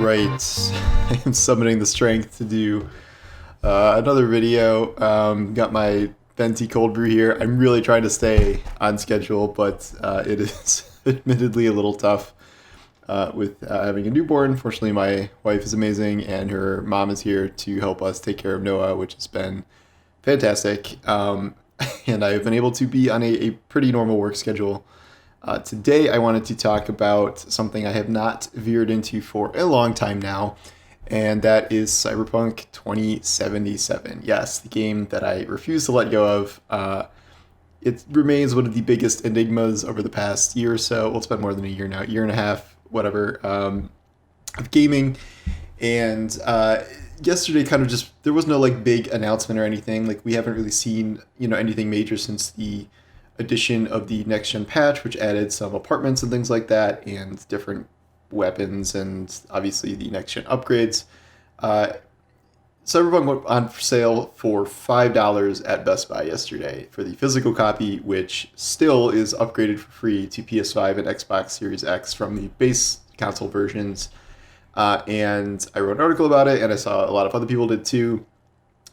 right. I am summoning the strength to do another video. Got my venti cold brew here. I'm really trying to stay on schedule, but it is admittedly a little tough with having a newborn. Fortunately, my wife is amazing, and her mom is here to help us take care of Noah, which has been fantastic. And I've been able to be on a pretty normal work schedule. Today, I wanted to talk about something I have not veered into for a long time now, and that is Cyberpunk 2077. Yes, the game that I refuse to let go of. It remains one of the biggest enigmas over the past year or so. Well, it's been more than a year now, year and a half, whatever, of gaming. And yesterday, kind of just, there was no like big announcement or anything. Like, we haven't really seen, anything major since the addition of the next gen patch, which added some apartments and things like that, and different weapons, and obviously the next gen upgrades. Cyberpunk went on sale for $5 at Best Buy yesterday for the physical copy, which still is upgraded for free to PS5 and Xbox Series X from the base console versions. And I wrote an article about it, and I saw a lot of other people did too.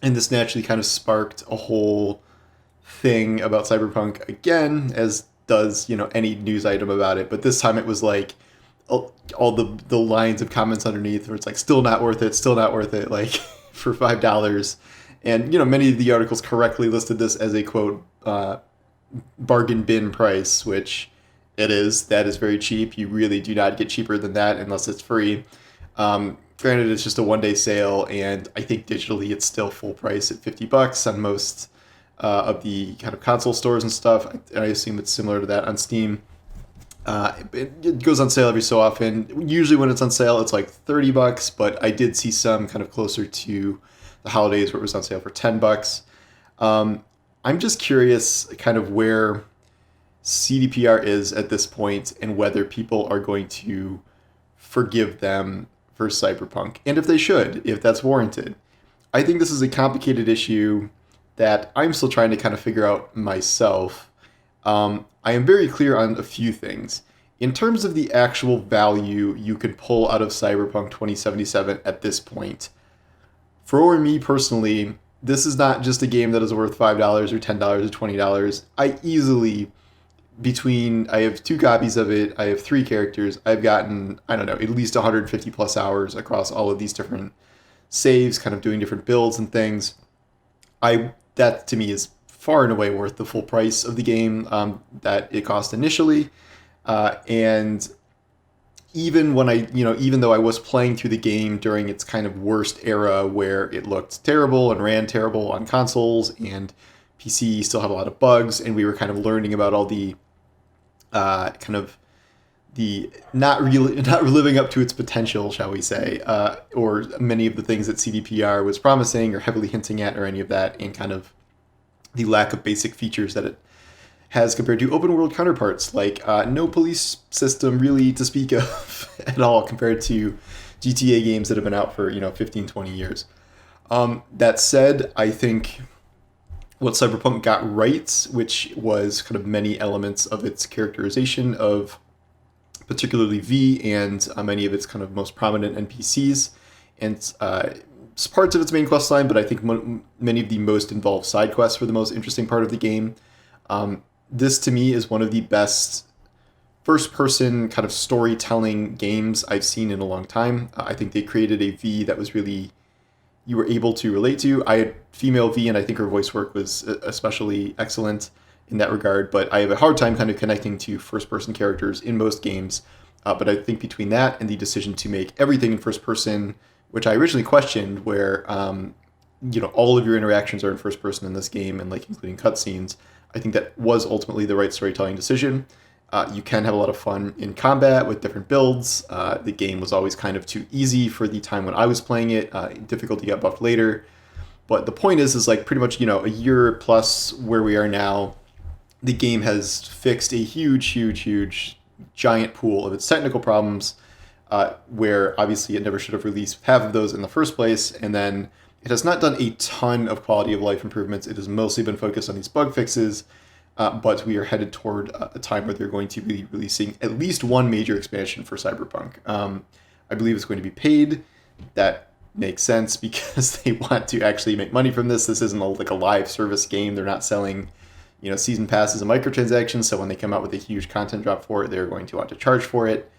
And this naturally kind of sparked a whole thing about Cyberpunk again, as does any news item about it. But this time it was like all the lines of comments underneath where it's like, still not worth it, like for $5. And many of the articles correctly listed this as a quote bargain bin price, which it is. That is very cheap. You really do not get cheaper than that unless it's free. Granted, it's just a one-day sale, and I think digitally it's still full price at $50 on most of the kind of console stores and stuff. I assume it's similar to that on Steam. It goes on sale every so often. Usually when it's on sale, it's like $30, but I did see some kind of closer to the holidays where it was on sale for $10. I'm just curious kind of where CDPR is at this point and whether people are going to forgive them for Cyberpunk, and if they should, if that's warranted. I think this is a complicated issue that I'm still trying to kind of figure out myself. I am very clear on a few things. In terms of the actual value you can pull out of Cyberpunk 2077 at this point, for me personally, this is not just a game that is worth $5 or $10 or $20. I have 2 copies of it, I have 3 characters, I've gotten, I don't know, at least 150 plus hours across all of these different saves, kind of doing different builds and things. That to me is far and away worth the full price of the game that it cost initially. And even when even though I was playing through the game during its kind of worst era where it looked terrible and ran terrible on consoles, and PC still had a lot of bugs, and we were kind of learning about all the not living up to its potential, shall we say, or many of the things that CDPR was promising or heavily hinting at, or any of that, and kind of the lack of basic features that it has compared to open world counterparts, like no police system really to speak of at all compared to GTA games that have been out for 15, 20 years. That said, I think what Cyberpunk got right, which was kind of many elements of its characterization of particularly V and many of its kind of most prominent NPCs, and parts of its main quest line, but I think many of the most involved side quests were the most interesting part of the game. This to me is one of the best first-person kind of storytelling games I've seen in a long time. I think they created a V that was really, you were able to relate to. I had female V, and I think her voice work was especially excellent in that regard, but I have a hard time kind of connecting to first-person characters in most games. But I think between that and the decision to make everything in first person, which I originally questioned, where all of your interactions are in first person in this game, and like including cutscenes, I think that was ultimately the right storytelling decision. You can have a lot of fun in combat with different builds. The game was always kind of too easy for the time when I was playing it. Difficulty got buffed later. But the point is like pretty much, a year plus where we are now, the game has fixed a huge giant pool of its technical problems, where obviously it never should have released half of those in the first place. And then it has not done a ton of quality of life improvements. It has mostly been focused on these bug fixes. But we are headed toward a time where they're going to be releasing at least one major expansion for Cyberpunk. I believe it's going to be paid. That makes sense because they want to actually make money from this. This isn't like a live service game. They're not selling, season passes and microtransactions. So when they come out with a huge content drop for it, they're going to want to charge for it.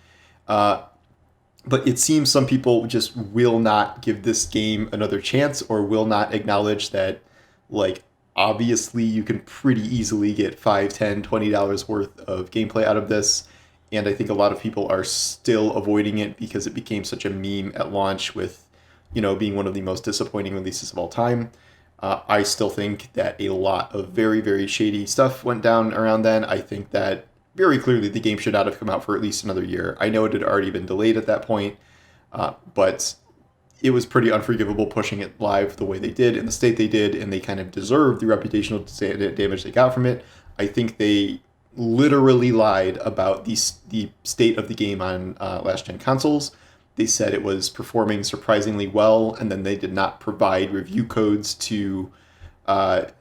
But it seems some people just will not give this game another chance or will not acknowledge that, like, obviously you can pretty easily get $5, $10, $20 worth of gameplay out of this. And I think a lot of people are still avoiding it because it became such a meme at launch with, being one of the most disappointing releases of all time. I still think that a lot of very, very shady stuff went down around then. I think that very clearly the game should not have come out for at least another year. I know it had already been delayed at that point, but it was pretty unforgivable pushing it live the way they did in the state they did, and they kind of deserved the reputational damage they got from it. I think they literally lied about the state of the game on last-gen consoles. They said it was performing surprisingly well, and then they did not provide review codes to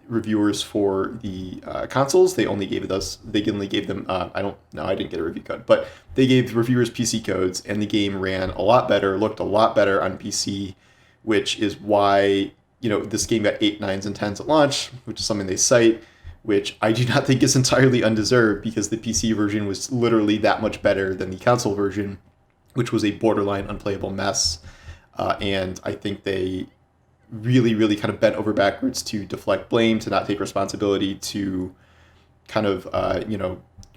reviewers for the consoles. They only gave them I didn't get a review code, but they gave reviewers PC codes, and the game ran a lot better, looked a lot better on PC, which is why this game got 8, 9s, and 10s at launch, which is something they cite, which I do not think is entirely undeserved because the PC version was literally that much better than the console version, which was a borderline unplayable mess. And I think they really, really kind of bent over backwards to deflect blame, to not take responsibility, to kind of,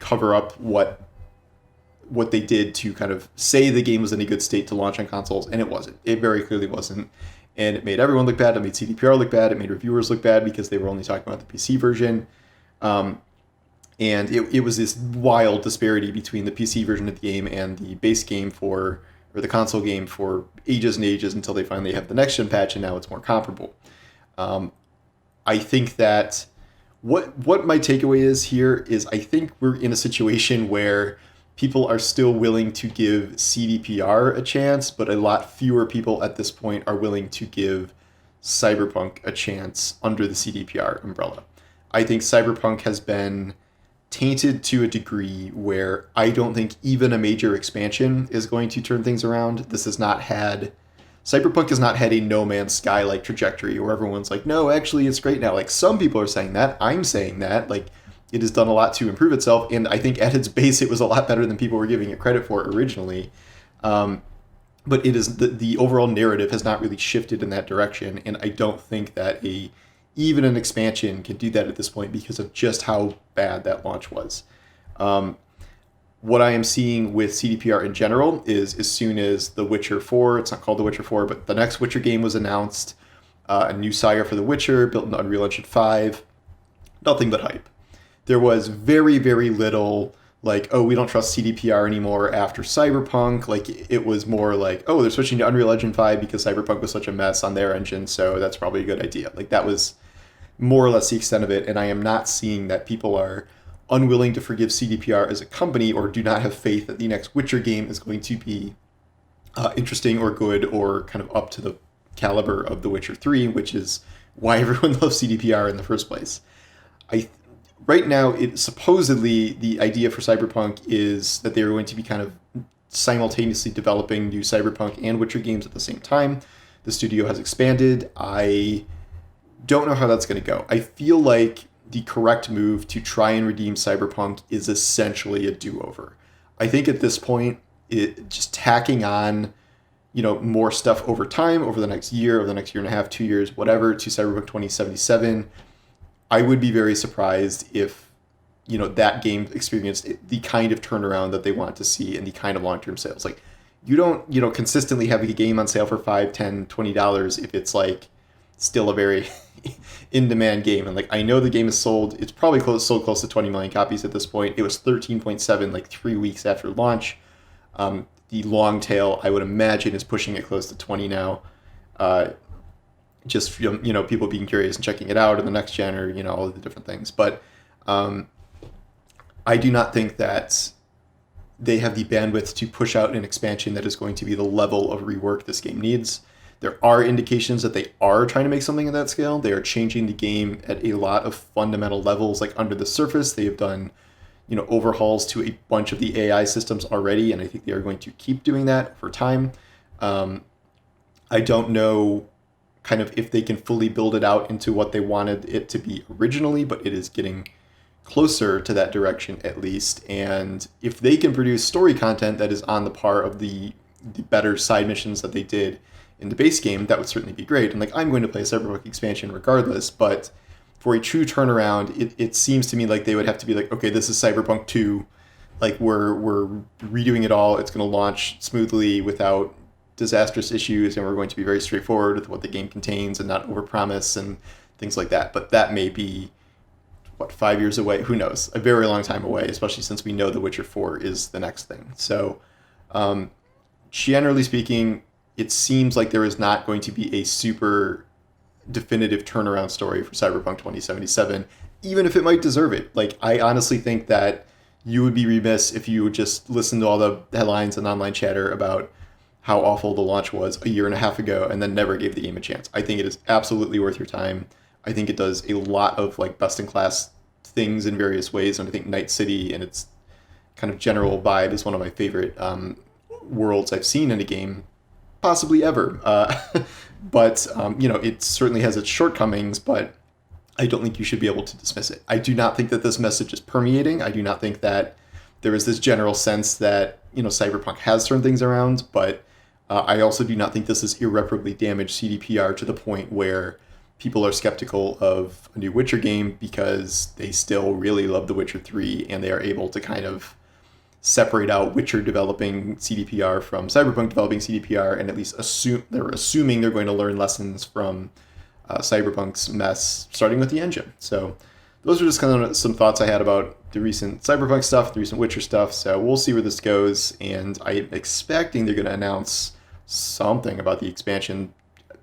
cover up what they did to kind of say the game was in a good state to launch on consoles, and it wasn't. It very clearly wasn't. And it made everyone look bad. It made CDPR look bad. It made reviewers look bad because they were only talking about the PC version. And it was this wild disparity between the PC version of the game and the base game or the console game for ages and ages until they finally have the next gen patch, and now it's more comparable. I think that what my takeaway is here is I think we're in a situation where people are still willing to give CDPR a chance, but a lot fewer people at this point are willing to give Cyberpunk a chance under the CDPR umbrella. I think Cyberpunk has been tainted to a degree where I don't think even a major expansion is going to turn things around. Cyberpunk has not had a No Man's Sky like trajectory where everyone's like, no, actually it's great now. Like, some people are saying that. I'm saying that. Like, it has done a lot to improve itself, and I think at its base it was a lot better than people were giving it credit for originally. But it is the overall narrative has not really shifted in that direction, and I don't think that even an expansion can do that at this point because of just how bad that launch was. What I am seeing with CDPR in general is as soon as The Witcher 4, it's not called The Witcher 4, but the next Witcher game was announced, a new saga for The Witcher built in Unreal Engine 5, nothing but hype. There was very, very little like, oh, we don't trust CDPR anymore after Cyberpunk. Like, it was more like, oh, they're switching to Unreal Engine 5 because Cyberpunk was such a mess on their engine, so that's probably a good idea. Like, that was more or less the extent of it, and I am not seeing that people are unwilling to forgive CDPR as a company or do not have faith that the next Witcher game is going to be interesting or good or kind of up to the caliber of The Witcher 3, which is why everyone loves CDPR in the first place. Right now, supposedly the idea for Cyberpunk is that they're going to be kind of simultaneously developing new Cyberpunk and Witcher games at the same time. The studio has expanded. I don't know how that's going to go. I feel like the correct move to try and redeem Cyberpunk is essentially a do-over. I think at this point, just tacking on, more stuff over time, over the next year and a half, 2 years, whatever, to Cyberpunk 2077, I would be very surprised if, that game experienced the kind of turnaround that they want to see and the kind of long-term sales. Like, you don't, consistently have a game on sale for $5, $10, $20 if it's like still a very in-demand game. And like, I know the game is sold. It's probably sold close to 20 million copies at this point. It was 13.7 like 3 weeks after launch. The long tail, I would imagine, is pushing it close to 20 now. Just people being curious and checking it out in the next gen or all of the different things. But I do not think that they have the bandwidth to push out an expansion that is going to be the level of rework this game needs. There are indications that they are trying to make something of that scale. They are changing the game at a lot of fundamental levels, like under the surface. They have done, overhauls to a bunch of the AI systems already, and I think they are going to keep doing that over time. I don't know kind of if they can fully build it out into what they wanted it to be originally, but it is getting closer to that direction at least. And if they can produce story content that is on the par of the better side missions that they did in the base game, that would certainly be great. And I'm going to play a Cyberpunk expansion regardless, but for a true turnaround, it seems to me like they would have to be okay, this is Cyberpunk 2, we're redoing it all, it's going to launch smoothly without disastrous issues, and we're going to be very straightforward with what the game contains and not overpromise and things like that. But that may be 5 years away, who knows, a very long time away, especially since we know The Witcher 4 is the next thing. So generally speaking, it seems like there is not going to be a super definitive turnaround story for Cyberpunk 2077, even if it might deserve it. I honestly think that you would be remiss if you would just listen to all the headlines and online chatter about how awful the launch was a year and a half ago and then never gave the game a chance. I think it is absolutely worth your time. I think it does a lot of best-in-class things in various ways, and I think Night City and its kind of general vibe is one of my favorite worlds I've seen in a game, possibly ever. But it certainly has its shortcomings, but I don't think you should be able to dismiss it. I do not think that this message is permeating. I do not think that there is this general sense that Cyberpunk has turned things around, but I also do not think this has irreparably damaged CDPR to the point where people are skeptical of a new Witcher game because they still really love The Witcher 3 and they are able to kind of separate out Witcher developing CDPR from Cyberpunk developing CDPR, and at least assuming they're going to learn lessons from Cyberpunk's mess, starting with the engine. So those are just kind of some thoughts I had about the recent Cyberpunk stuff, the recent Witcher stuff. So we'll see where this goes, and I'm expecting they're going to announce something about the expansion at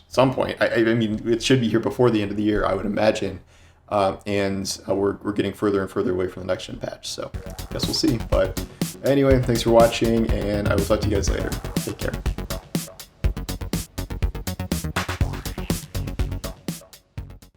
some point. I mean, it should be here before the end of the year, I would imagine. And we're getting further and further away from the next gen patch, so I guess we'll see. But anyway, thanks for watching, and I will talk to you guys later. Take care.